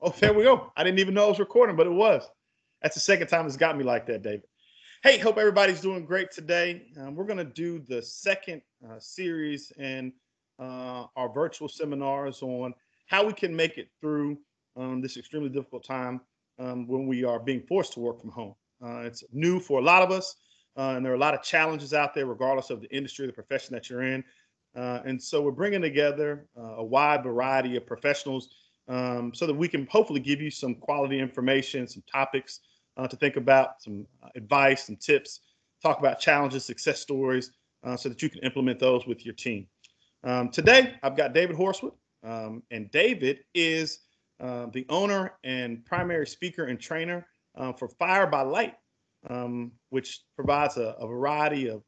Oh, there we go. I didn't even know I was recording, but it was. That's the second time it's got me like that, David. Hey, hope everybody's doing great today. We're going to do the second series in our virtual seminars on how we can make it through this extremely difficult time when we are being forced to work from home. It's new for a lot of us, and there are a lot of challenges out there, regardless of the industry, the profession that you're in. And so we're bringing together a wide variety of professionals so that we can hopefully give you some quality information, some topics to think about, some advice, some tips, talk about challenges, success stories, so that you can implement those with your team. Today, I've got David Horsewood, and David is the owner and primary speaker and trainer for Fire by Light, which provides a variety of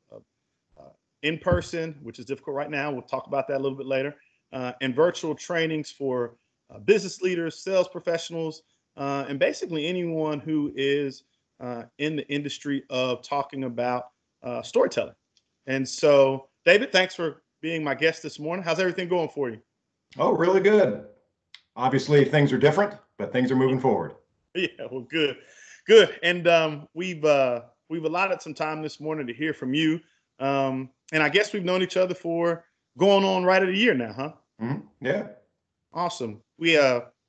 in-person, which is difficult right now. We'll talk about that a little bit later, and virtual trainings for business leaders, sales professionals, and basically anyone who is in the industry of talking about storytelling. And so, David, thanks for being my guest this morning. How's everything going for you? Oh, really good. Obviously, things are different, but things are moving forward. Yeah, well, good, good. And we've allotted some time this morning to hear from you. And I guess we've known each other for going on right at a year now, huh? Mm-hmm. Yeah. Awesome. We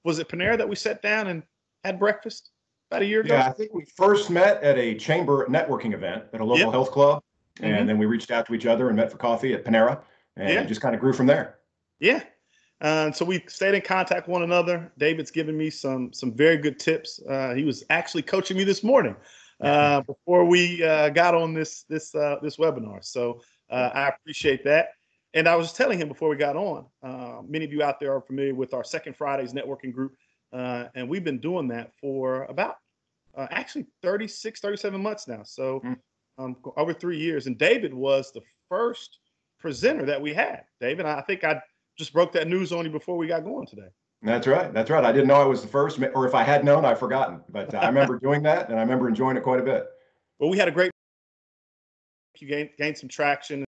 was it Panera that we sat down and had breakfast about a year ago? Yeah, I think we first met at a chamber networking event at a local health club, and then we reached out to each other and met for coffee at Panera, and just kind of grew from there. Yeah. So we stayed in contact with one another. David's given me some very good tips. He was actually coaching me this morning before we got on this webinar. So I appreciate that. And I was telling him before we got on, many of you out there are familiar with our Second Fridays networking group. And we've been doing that for about actually 36, 37 months now. So over 3 years. And David was the first presenter that we had. David, I think I just broke that news on you before we got going today. That's right. That's right. I didn't know I was the first, or if I had known, I've forgotten. But I remember doing that, and I remember enjoying it quite a bit. Well, we had a great, you gained some traction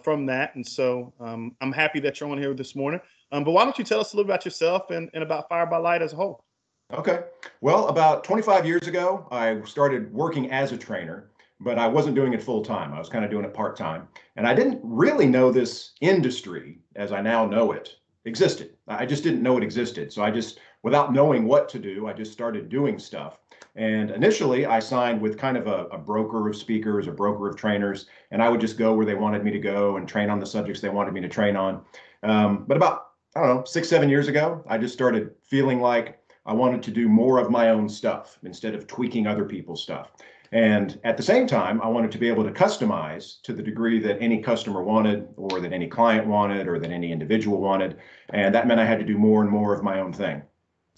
from that. And so I'm happy that you're on here this morning. But why don't you tell us a little about yourself and about Fire by Light as a whole? Okay. Well, about 25 years ago, I started working as a trainer, but I wasn't doing it full time. I was kind of doing it part time. And I didn't really know this industry, as I now know it, existed. I just didn't know it existed. So I just, without knowing what to do, I just started doing stuff. And initially, I signed with kind of a broker of speakers, a broker of trainers, and I would just go where they wanted me to go and train on the subjects they wanted me to train on. But about, I don't know, 6, 7 years ago, I just started feeling like I wanted to do more of my own stuff instead of tweaking other people's stuff. And at the same time, I wanted to be able to customize to the degree that any customer wanted, or that any client wanted, or that any individual wanted. And that meant I had to do more and more of my own thing.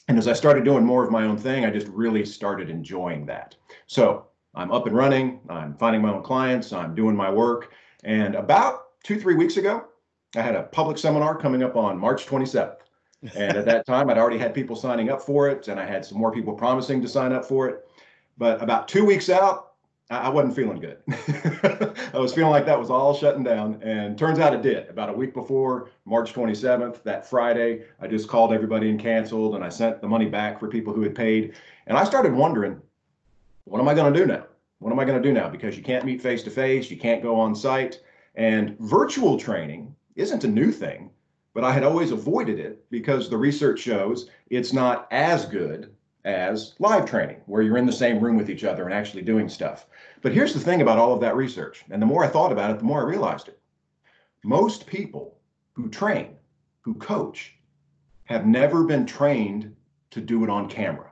And as I started doing more of my own thing, I just really started enjoying that. So I'm up and running, I'm finding my own clients, I'm doing my work. And about 2-3 weeks ago, I had a public seminar coming up on March 27th. And at that time, I'd already had people signing up for it, and I had some more people promising to sign up for it. But about 2 weeks out, I wasn't feeling good. I was feeling like that was all shutting down, and turns out it did. About a week before March 27th, that Friday, I just called everybody and canceled, and I sent the money back for people who had paid. And I started wondering, what am I going to do now? What am I going to do now? Because you can't meet face to face, you can't go on site, and virtual training isn't a new thing, but I had always avoided it because the research shows it's not as good as live training, where you're in the same room with each other and actually doing stuff. But here's the thing about all of that research, and the more I thought about it, the more I realized it. Most people who train, who coach, have never been trained to do it on camera.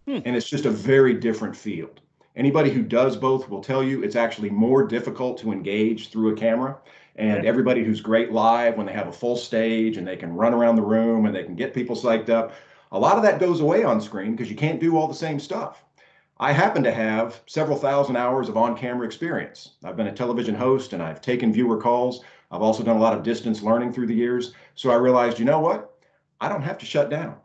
And it's just a very different field. Anybody who does both will tell you it's actually more difficult to engage through a camera. And everybody who's great live, when they have a full stage and they can run around the room and they can get people psyched up, a lot of that goes away on screen because you can't do all the same stuff. I happen to have several thousand hours of on-camera experience. I've been a television host and I've taken viewer calls. I've also done a lot of distance learning through the years. So I realized, you know what? I don't have to shut down.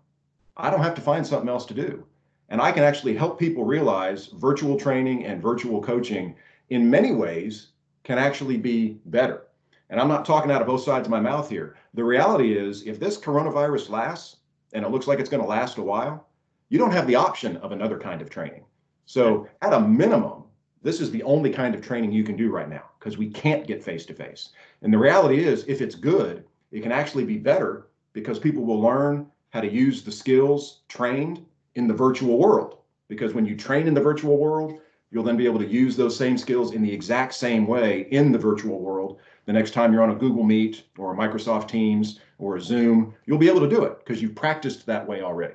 I don't have to find something else to do. And I can actually help people realize virtual training and virtual coaching in many ways can actually be better. And I'm not talking out of both sides of my mouth here. The reality is, if this coronavirus lasts, and it looks like it's going to last a while, you don't have the option of another kind of training. So at a minimum, this is the only kind of training you can do right now because we can't get face to face. And the reality is, if it's good, it can actually be better because people will learn how to use the skills trained in the virtual world. Because when you train in the virtual world, you'll then be able to use those same skills in the exact same way in the virtual world. The next time you're on a Google Meet or a Microsoft Teams or a Zoom, you'll be able to do it because you've practiced that way already.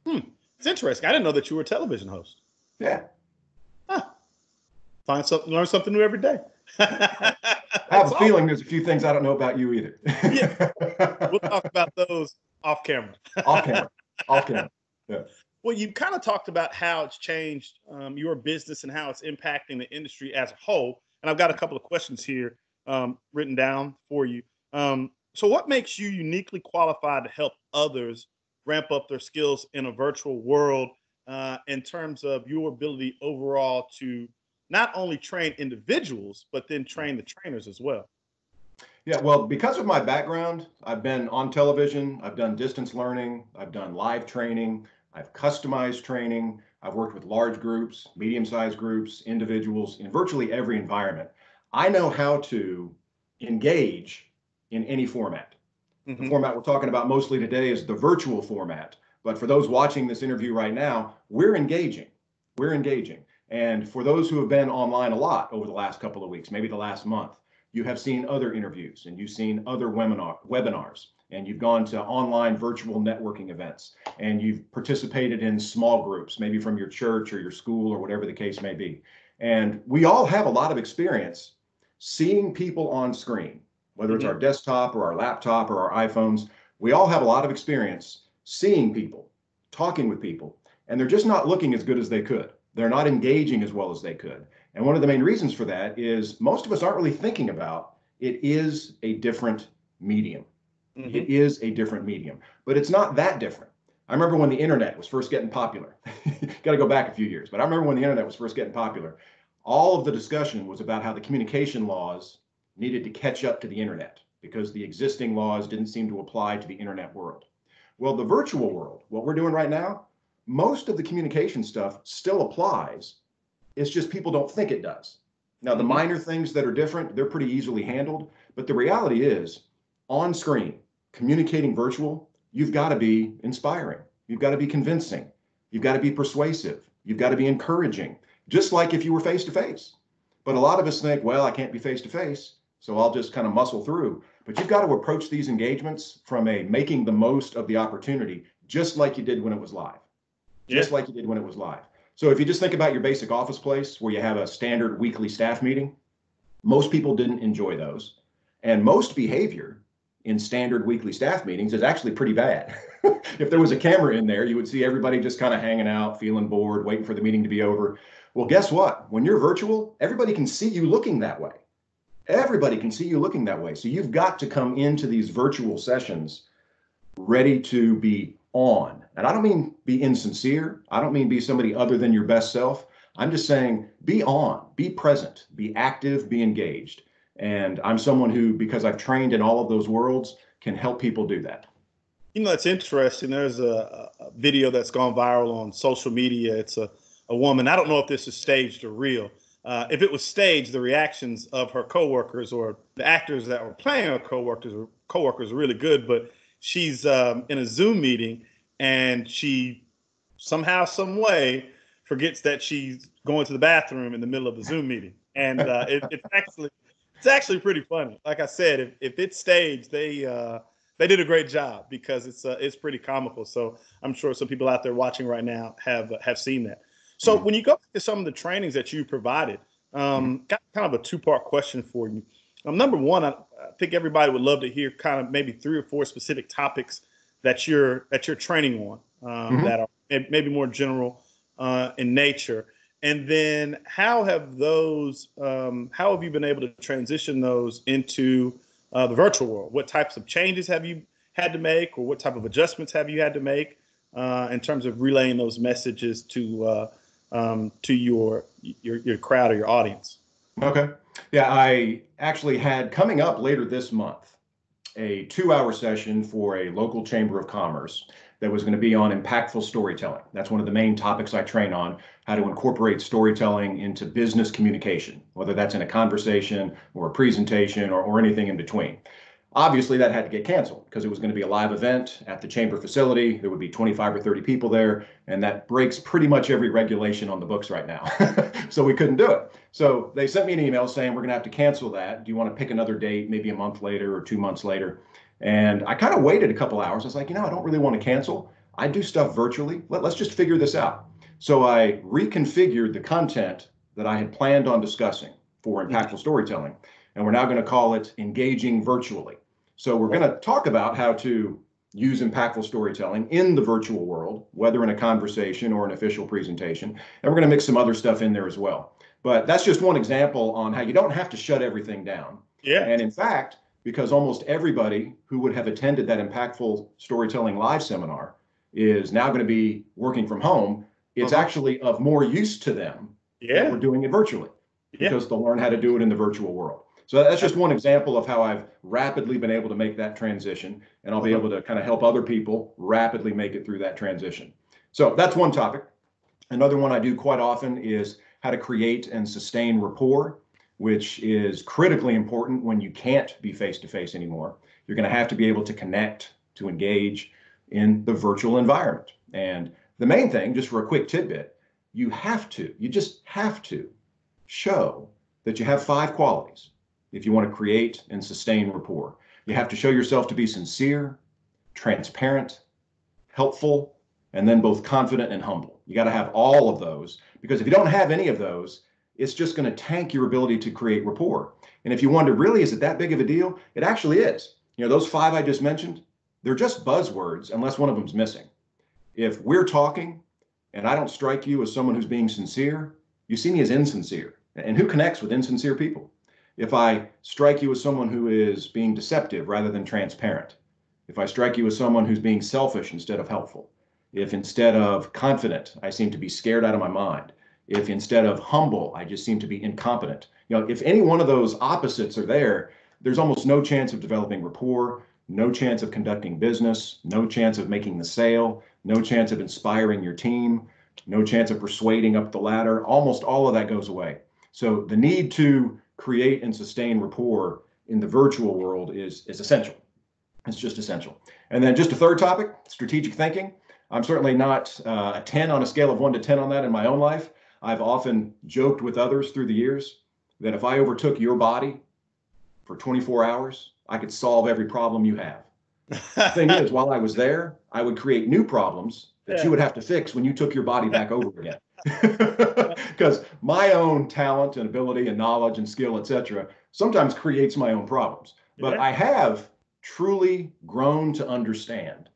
It's interesting. I didn't know that you were a television host. Yeah. Huh. Learn something new every day. I have a feeling there's a few things I don't know about you either. Yeah. We'll talk about those off camera. Off camera. Yeah. Well, you kind of talked about how it's changed your business and how it's impacting the industry as a whole. And I've got a couple of questions here written down for you. So what makes you uniquely qualified to help others ramp up their skills in a virtual world in terms of your ability overall to not only train individuals, but then train the trainers as well? Yeah, well, because of my background, I've been on television, I've done distance learning, I've done live training, I've customized training, I've worked with large groups, medium-sized groups, individuals in virtually every environment. I know how to engage in any format. The format we're talking about mostly today is the virtual format. But for those watching this interview right now, we're engaging. We're engaging. And for those who have been online a lot over the last couple of weeks, maybe the last month, you have seen other interviews and you've seen other webinars, and you've gone to online virtual networking events, and you've participated in small groups, maybe from your church or your school or whatever the case may be. And we all have a lot of experience seeing people on screen, whether it's our desktop or our laptop or our iPhones. We all have a lot of experience seeing people, talking with people, and they're just not looking as good as they could. They're not engaging as well as they could. And one of the main reasons for that is most of us aren't really thinking about it is a different medium. It is a different medium, but it's not that different. I remember when the internet was first getting popular. Got to go back a few years, but I remember when the internet was first getting popular, all of the discussion was about how the communication laws needed to catch up to the internet because the existing laws didn't seem to apply to the internet world. Well, the virtual world, what we're doing right now, most of the communication stuff still applies. It's just people don't think it does. Now, the minor things that are different, they're pretty easily handled. But the reality is, on screen, communicating virtual, you've got to be inspiring. You've got to be convincing. You've got to be persuasive. You've got to be encouraging, just like if you were face to face. But a lot of us think, well, I can't be face to face, so I'll just kind of muscle through. But you've got to approach these engagements from a making the most of the opportunity, just like you did when it was live. Just like you did when it was live. So if you just think about your basic office place where you have a standard weekly staff meeting, most people didn't enjoy those. And most behavior in standard weekly staff meetings is actually pretty bad. If there was a camera in there, you would see everybody just kind of hanging out, feeling bored, waiting for the meeting to be over. Well, guess what? When you're virtual, everybody can see you looking that way. Everybody can see you looking that way. So you've got to come into these virtual sessions ready to be on. And I don't mean be insincere. I don't mean be somebody other than your best self. I'm just saying be on, be present, be active, be engaged. And I'm someone who, because I've trained in all of those worlds, can help people do that. You know, it's interesting. There's a video that's gone viral on social media. It's a woman. I don't know if this is staged or real. If it was staged, the reactions of her coworkers or the actors that were playing her coworkers are really good. But she's in a Zoom meeting, and she somehow, some way, forgets that she's going to the bathroom in the middle of the Zoom meeting, and it's actually pretty funny. Like I said, if it's staged, they did a great job because it's pretty comical. So I'm sure some people out there watching right now have seen that. So when you go to some of the trainings that you provided, got kind of a two-part question for you. Number one, I think everybody would love to hear kind of maybe 3 or 4 specific topics that you're training on that are maybe more general in nature. And then how have you been able to transition those into the virtual world? What types of changes have you had to make, or what type of adjustments have you had to make in terms of relaying those messages to your crowd or your audience? Okay. Yeah, I actually had coming up later this month a 2-hour session for a local chamber of commerce that was going to be on impactful storytelling. That's one of the main topics I train on, how to incorporate storytelling into business communication, whether that's in a conversation or a presentation or anything in between. Obviously, that had to get canceled because it was going to be a live event at the chamber facility. There would be 25 or 30 people there, and that breaks pretty much every regulation on the books right now. So we couldn't do it. So they sent me an email saying, we're going to have to cancel that. Do you want to pick another date, maybe a month later or 2 months later? And I kind of waited a couple hours. I was like, I don't really want to cancel. I do stuff virtually. Let's just figure this out. So I reconfigured the content that I had planned on discussing for impactful storytelling, and we're now going to call it Engaging Virtually. So we're going to talk about how to use impactful storytelling in the virtual world, whether in a conversation or an official presentation. And we're going to mix some other stuff in there as well. But that's just one example on how you don't have to shut everything down. Yeah. And in fact, because almost everybody who would have attended that impactful storytelling live seminar is now going to be working from home, it's actually of more use to them that we're doing it virtually because they'll learn how to do it in the virtual world. So that's just one example of how I've rapidly been able to make that transition, and I'll be able to kind of help other people rapidly make it through that transition. So that's one topic. Another one I do quite often is how to create and sustain rapport, which is critically important when you can't be face-to-face anymore. You're going to have to be able to connect, to engage in the virtual environment. And the main thing, just for a quick tidbit, you just have to show that you have 5 qualities if you want to create and sustain rapport. You have to show yourself to be sincere, transparent, helpful, and then both confident and humble. You got to have all of those, because if you don't have any of those, it's just going to tank your ability to create rapport. And if you wonder, really, is it that big of a deal? It actually is. Those 5 I just mentioned, they're just buzzwords unless one of them's missing. If we're talking and I don't strike you as someone who's being sincere, you see me as insincere. And who connects with insincere people? If I strike you as someone who is being deceptive rather than transparent, if I strike you as someone who's being selfish instead of helpful, if instead of confident, I seem to be scared out of my mind, if instead of humble, I just seem to be incompetent, if any one of those opposites are there, there's almost no chance of developing rapport, no chance of conducting business, no chance of making the sale, no chance of inspiring your team, no chance of persuading up the ladder. Almost all of that goes away. So the need to create and sustain rapport in the virtual world is essential. It's just essential. And then just a third topic, strategic thinking. I'm certainly not a 10 on a scale of 1 to 10 on that in my own life. I've often joked with others through the years that if I overtook your body for 24 hours, I could solve every problem you have. The thing is, while I was there, I would create new problems that you would have to fix when you took your body back over again. Because my own talent and ability and knowledge and skill, etc., sometimes creates my own problems. But I have truly grown to understand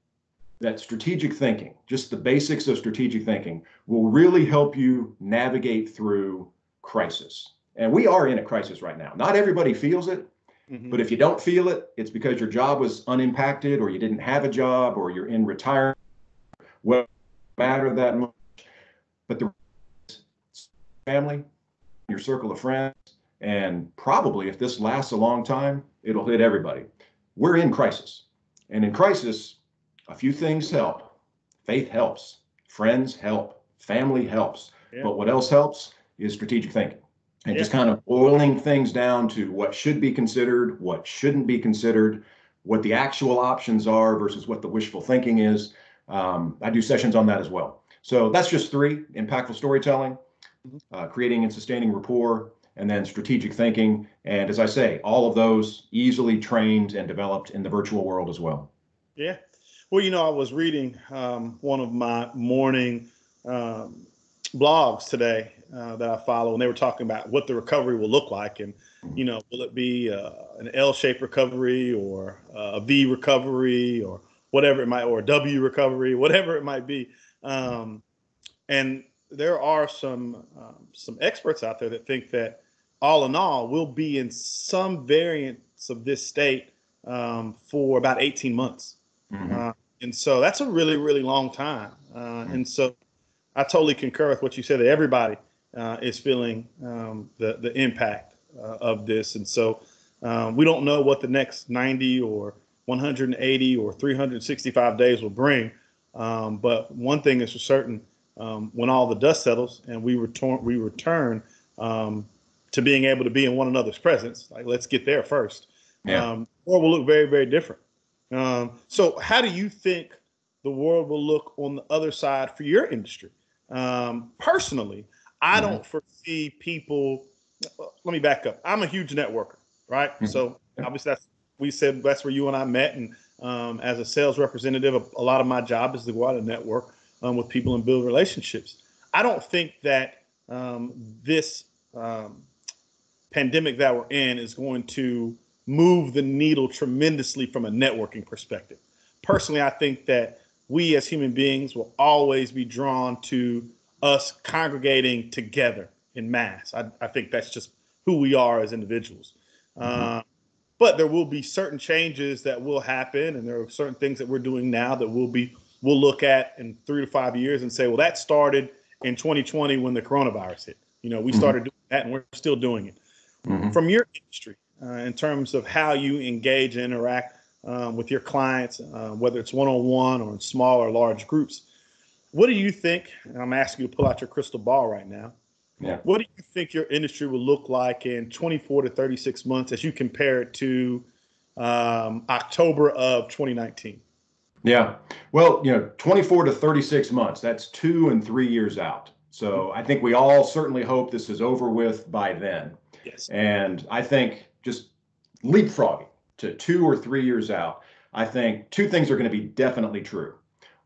that strategic thinking, just the basics of strategic thinking, will really help you navigate through crisis. And we are in a crisis right now. Not everybody feels it, but if you don't feel it, it's because your job was unimpacted, or you didn't have a job, or you're in retirement. Well, it doesn't matter that much. But the family, your circle of friends, and probably if this lasts a long time, it'll hit everybody. We're in crisis. And in crisis, a few things help. Faith helps. Friends help. Family helps. But what else helps is strategic thinking. And just kind of boiling things down to what should be considered, what shouldn't be considered, what the actual options are versus what the wishful thinking is. I do sessions on that as well. So that's just 3: impactful storytelling, creating and sustaining rapport, and then strategic thinking. And as I say, all of those easily trained and developed in the virtual world as well. Yeah. Well, I was reading one of my morning blogs today that I follow, and they were talking about what the recovery will look like. And, will it be an L-shaped recovery, or a V recovery, or whatever it might, or a W recovery, whatever it might be. And there are some experts out there that think that all in all, we'll be in some variance of this state for about 18 months. And so that's a really, really long time. And so I totally concur with what you said, that everybody is feeling the impact of this. And so we don't know what the next 90 or 180 or 365 days will bring. But one thing is for certain, when all the dust settles and we return to being able to be in one another's presence, like let's get there first. Yeah. The world will look very, very different. So how do you think the world will look on the other side for your industry? Personally, I don't foresee people. Let me back up. I'm a huge networker, right? So obviously that's where you and I met. And as a sales representative, a lot of my job is to go out and network with people and build relationships. I don't think that this pandemic that we're in is going to move the needle tremendously from a networking perspective. Personally, I think that we as human beings will always be drawn to us congregating together in mass. I think that's just who we are as individuals. But there will be certain changes that will happen, and there are certain things that we're doing now that we'll look at in 3 to 5 years and say, well, that started in 2020 when the coronavirus hit. We started doing that, and we're still doing it. From your industry, in terms of how you engage and interact with your clients, whether it's one-on-one or in small or large groups, what do you think? And I'm asking you to pull out your crystal ball right now. Yeah. What do you think your industry will look like in 24 to 36 months as you compare it to October of 2019? Yeah. Well, 24 to 36 months, that's 2 and 3 years out. So I think we all certainly hope this is over with by then. Yes. And I think just leapfrogging to 2 or 3 years out, I think 2 things are going to be definitely true.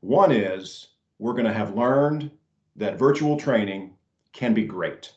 One is we're going to have learned that virtual training can be great.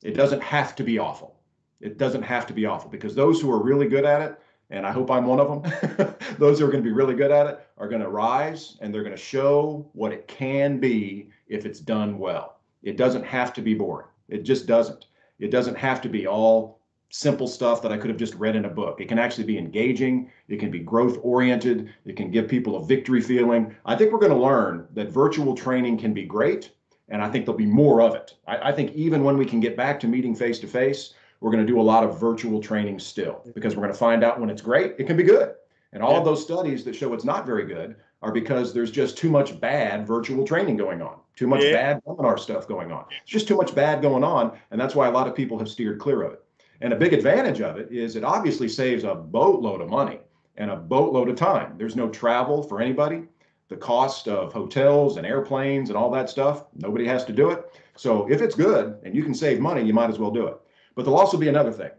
It doesn't have to be awful. It doesn't have to be awful, because those who are really good at it, and I hope I'm one of them, those who are going to be really good at it are going to rise, and they're going to show what it can be if it's done well. It doesn't have to be boring. It just doesn't. It doesn't have to be all simple stuff that I could have just read in a book. It can actually be engaging. It can be growth oriented. It can give people a victory feeling. I think we're going to learn that virtual training can be great, and I think there'll be more of it. I think even when we can get back to meeting face to face, we're going to do a lot of virtual training still, because we're going to find out when it's great, it can be good. And all of those studies that show it's not very good are because there's just too much bad virtual training going on, too much bad webinar stuff going on. It's just too much bad going on. And that's why a lot of people have steered clear of it. And a big advantage of it is it obviously saves a boatload of money and a boatload of time. There's no travel for anybody. The cost of hotels and airplanes and all that stuff, nobody has to do it. So if it's good and you can save money, you might as well do it. But there'll also be another thing.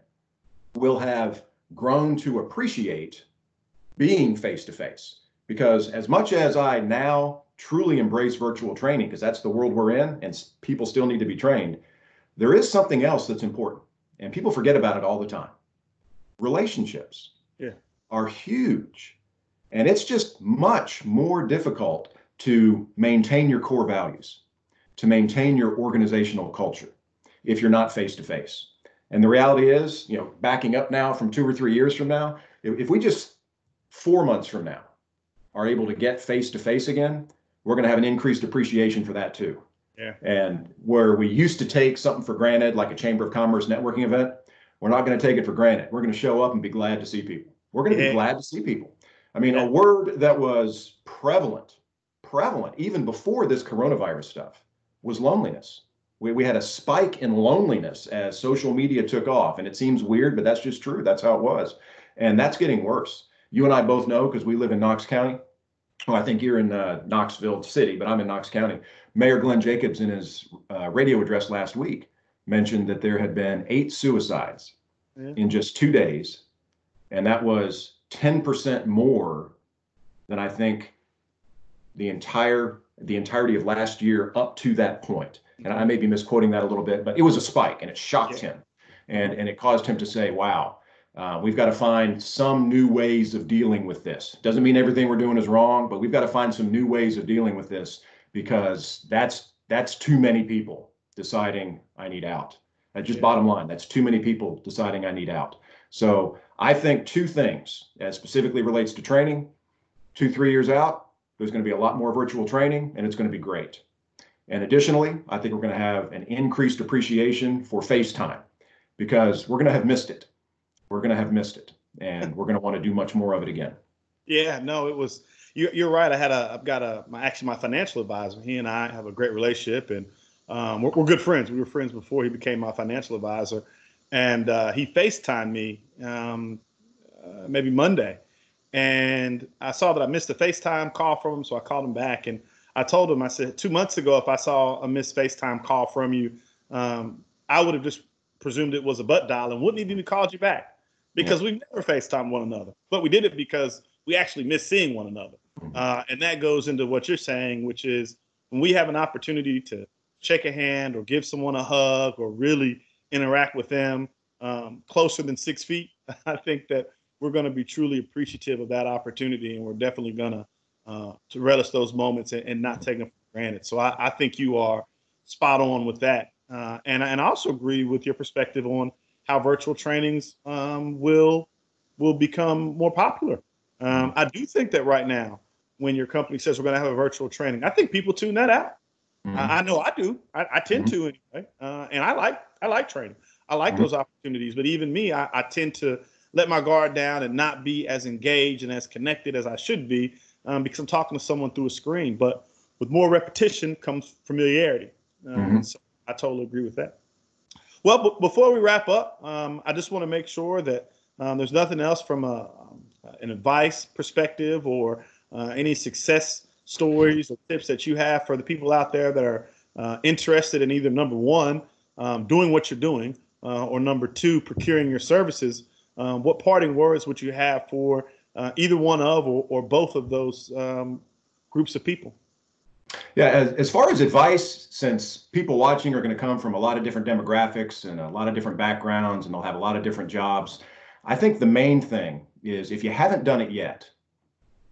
We'll have grown to appreciate being face-to-face, because as much as I now truly embrace virtual training, because that's the world we're in and people still need to be trained, there is something else that's important, and people forget about it all the time. Relationships are huge, and it's just much more difficult to maintain your core values, to maintain your organizational culture if you're not face-to-face. And the reality is, backing up now from 2 or 3 years from now, if we just 4 months from now are able to get face-to-face again, we're going to have an increased appreciation for that too. Yeah. And where we used to take something for granted, like a Chamber of Commerce networking event, we're not going to take it for granted. We're going to show up and be glad to see people. We're going to be glad to see people. I mean, a word that was prevalent even before this coronavirus stuff was loneliness. We had a spike in loneliness as social media took off, and it seems weird, but that's just true. That's how it was. And that's getting worse. You and I both know, because we live in Knox County. Well, I think you're in Knoxville City, but I'm in Knox County. Mayor Glenn Jacobs, in his radio address last week, mentioned that there had been 8 suicides in just 2 days. And that was 10% more than I think the entirety of last year up to that point. And I may be misquoting that a little bit, but it was a spike, and it shocked him. And it caused him to say, wow, we've got to find some new ways of dealing with this. Doesn't mean everything we're doing is wrong, but we've got to find some new ways of dealing with this, because that's too many people deciding I need out. That's just bottom line. That's too many people deciding I need out. So I think 2 things, as specifically relates to training, 2-3 years out, there's going to be a lot more virtual training, and it's going to be great. And additionally, I think we're going to have an increased appreciation for FaceTime, because we're going to have missed it. We're going to have missed it, and we're going to want to do much more of it again. Yeah, no, it was. You're right. I've got my financial advisor. He and I have a great relationship, and we're good friends. We were friends before he became my financial advisor, and he FaceTimed me maybe Monday, and I saw that I missed a FaceTime call from him, so I called him back, and I told him, I said, 2 months ago, if I saw a missed FaceTime call from you, I would have just presumed it was a butt dial and wouldn't even called you back Yeah. because we've never FaceTime one another, but we did it because we actually miss seeing one another. And that goes into what you're saying, which is when we have an opportunity to shake a hand or give someone a hug or really interact with them closer than 6 feet, I think that we're going to be truly appreciative of that opportunity, and we're definitely going to relish those moments and not take them for granted. So I think you are spot on with that, and I also agree with your perspective on how virtual trainings will become more popular. I do think that right now, when your company says we're going to have a virtual training, I think people tune that out. I know I do. I tend to anyway, and I like training. I like those opportunities, but even me, I tend to let my guard down and not be as engaged and as connected as I should be because I'm talking to someone through a screen. But with more repetition comes familiarity. So I totally agree with that. Well, before we wrap up, I just want to make sure that there's nothing else from an advice perspective or any success stories or tips that you have for the people out there that are interested in either number one, doing what you're doing, or number two, procuring your services. What parting words would you have for either one of or both of those groups of people? Yeah, as far as advice, since people watching are going to come from a lot of different demographics and a lot of different backgrounds, and they'll have a lot of different jobs, I think the main thing is if you haven't done it yet,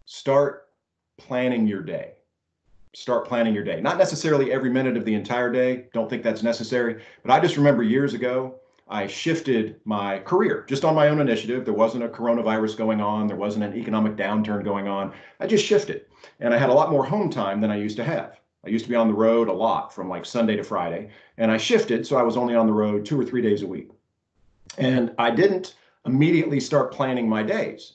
start planning your day. Start planning your day. Not necessarily every minute of the entire day. Don't think that's necessary. But I just remember years ago, I shifted my career just on my own initiative. There wasn't a coronavirus going on. There wasn't an economic downturn going on. I just shifted. And I had a lot more home time than I used to have. I used to be on the road a lot from like Sunday to Friday. And I shifted, so I was only on the road 2 or 3 days a week. And I didn't immediately start planning my days.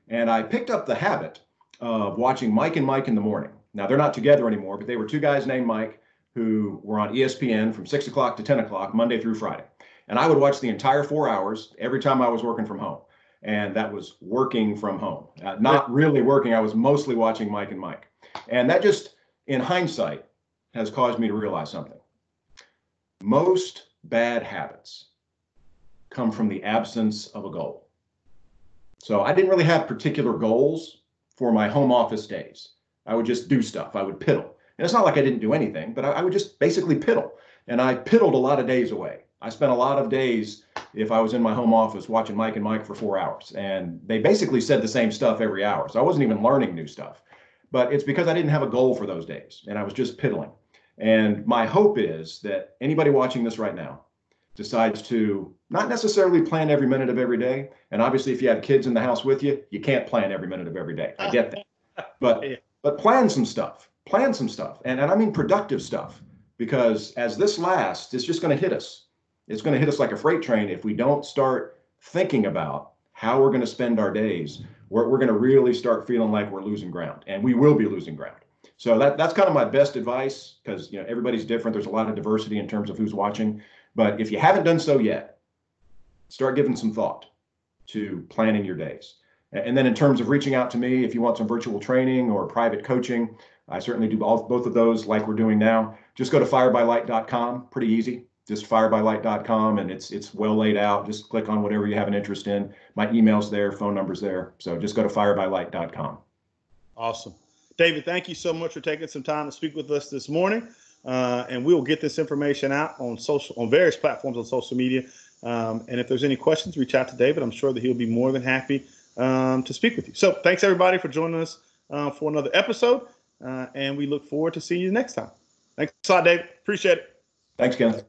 And I picked up the habit of watching Mike and Mike in the morning. Now, they're not together anymore, but they were two guys named Mike who were on ESPN from 6 o'clock to 10 o'clock, Monday through Friday. And I would watch the entire 4 hours every time I was working from home. And that was working from home, not really working. I was mostly watching Mike and Mike. And that just, in hindsight, has caused me to realize something. Most bad habits come from the absence of a goal. So I didn't really have particular goals for my home office days. I would just do stuff. I would piddle. And it's not like I didn't do anything, but I would just basically piddle. And I piddled a lot of days away. I spent a lot of days, if I was in my home office, watching Mike and Mike for 4 hours. And they basically said the same stuff every hour. So I wasn't even learning new stuff. But it's because I didn't have a goal for those days. And I was just piddling. And my hope is that anybody watching this right now decides to not necessarily plan every minute of every day. And obviously, if you have kids in the house with you, you can't plan every minute of every day. I get that. But plan some stuff. Plan some stuff. And I mean productive stuff. Because as this lasts, it's just going to hit us. It's going to hit us like a freight train if we don't start thinking about how we're going to spend our days. We're going to really start feeling like we're losing ground, and we will be losing ground. So that's kind of my best advice, because everybody's different. There's a lot of diversity in terms of who's watching. But if you haven't done so yet, start giving some thought to planning your days. And then in terms of reaching out to me, if you want some virtual training or private coaching, I certainly do both of those like we're doing now. Just go to firebylight.com. Pretty easy. Just firebylight.com, and it's well laid out. Just click on whatever you have an interest in. My email's there, phone number's there. So just go to firebylight.com. Awesome. David, thank you so much for taking some time to speak with us this morning. And we will get this information out on various platforms on social media. And if there's any questions, reach out to David. I'm sure that he'll be more than happy to speak with you. So thanks everybody for joining us for another episode. And we look forward to seeing you next time. Thanks a lot, David. Appreciate it. Thanks, Kenneth.